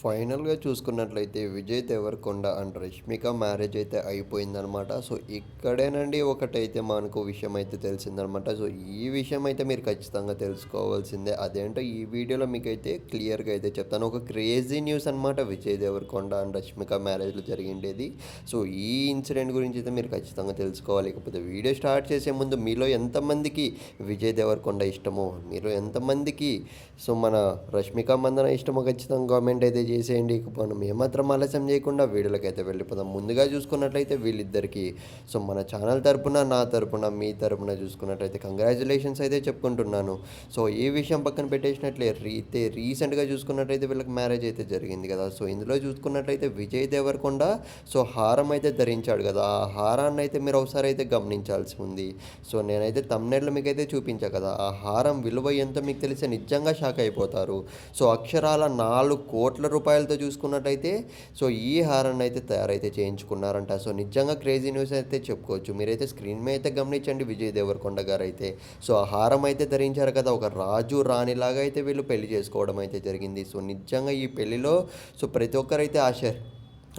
ఫైనల్‌గా చూసుకున్నట్లయితే 'Vijay Devarakonda and Rashmika' marriage అయితే అయిపోయిందనమాట. సో, ఇక్కడేనండి ఒకటైతే మనకు విషయం అయితే తెలిసిందనమాట. సో, ఈ విషయం అయితే మీరు ఖచ్చితంగా తెలుసుకోవాల్సిందే. అదేంటో ఈ వీడియోలో మీకైతే క్లియర్‌గా అయితే చెప్తాను. ఒక క్రేజీ న్యూస్ అనమాట 'విజయ్ దేవరకొండ అండ్ రష్మిక' మ్యారేజ్‌లో జరిగిండేది. సో, ఈ ఇన్సిడెంట్ గురించి అయితే మీరు ఖచ్చితంగా తెలుసుకోవాలి. ఇకపోతే వీడియో స్టార్ట్ చేసే ముందు మీలో ఎంతమందికి 'విజయ్ దేవరకొండ' ఇష్టమో, మీలో ఎంతమందికి మన 'రష్మిక మందన' ఇష్టమో ఖచ్చితంగా కామెంట్ అయితే చేసేయండి. ఇక మనం ఏమాత్రం ఆలస్యం చేయకుండా వీడియోలకైతే వెళ్ళిపోదాం. ముందుగా చూసుకున్నట్లయితే వీళ్ళిద్దరికీ మన ఛానల్ తరపున, నా తరపున, మీ తరపున చూసుకున్నట్లయితే కంగ్రాచ్యులేషన్స్ అయితే చెప్పుకుంటున్నాను. సో, ఈ విషయం పక్కన పెట్టేసినట్లయితే రీసెంట్‌గా చూసుకున్నట్లయితే వీళ్ళకి మ్యారేజ్ అయితే జరిగింది కదా! సో, ఇందులో చూసుకున్నట్లయితే విజయ్ దేవరకొండ హారం అయితే ధరించాడు కదా! ఆ హారాన్ని అయితే మీరు ఒకసారి అయితే గమనించాల్సి ఉంది. సో, నేనైతే థంబ్‌నెయిల్‌లో మీకైతే చూపించా కదా! ఆ హారం విలువ ఎంతో మీకు తెలిస్తే నిజంగా షాక్ అయిపోతారు. సో, అక్షరాల 4,00,00,000 రూపాయలతో చూసుకున్నట్టయితే ఈ హారాన్ని అయితే తయారైతే చేయించుకున్నారంట. సో, నిజంగా క్రేజీ న్యూస్ అయితే చెప్పుకోవచ్చు. మీరైతే స్క్రీన్ మీద అయితే గమనించండి విజయ్ దేవరకొండ గారైతే. సో, ఆ హారం అయితే ధరించారు కదా! ఒక రాజు, రాణిలాగా అయితే వీళ్ళు పెళ్లి చేసుకోవడం అయితే జరిగింది. సో, నిజంగా ఈ పెళ్లిలో ప్రతి ఒక్కరైతే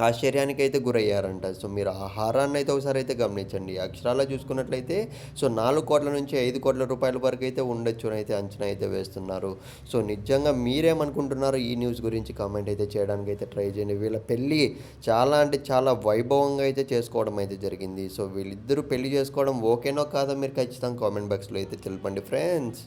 ఆశ్చర్యానికైతే గురయ్యారంట. సో, మీరు ఆ హారాన్నయితే ఒకసారైతే గమనించండి. అక్షరాలా చూసుకున్నట్లయితే 4,00,00,000 నుంచి 5,00,00,000 రూపాయల వరకైతే ఉండొచ్చునైతే అంచనా అయితే వేస్తున్నారు. సో, నిజంగా మీరేమనుకుంటున్నారో ఈ న్యూస్ గురించి కామెంట్ అయితే చేయడానికైతే ట్రై చేయండి. వీళ్ళ పెళ్ళి చాలా అంటే చాలా వైభవంగా అయితే చేసుకోవడం అయితే జరిగింది. సో, వీళ్ళిద్దరూ పెళ్లి చేసుకోవడం ఓకేనో కాదో మీరు ఖచ్చితంగా కామెంట్ బాక్స్‌లో అయితే తెలపండి ఫ్రెండ్స్.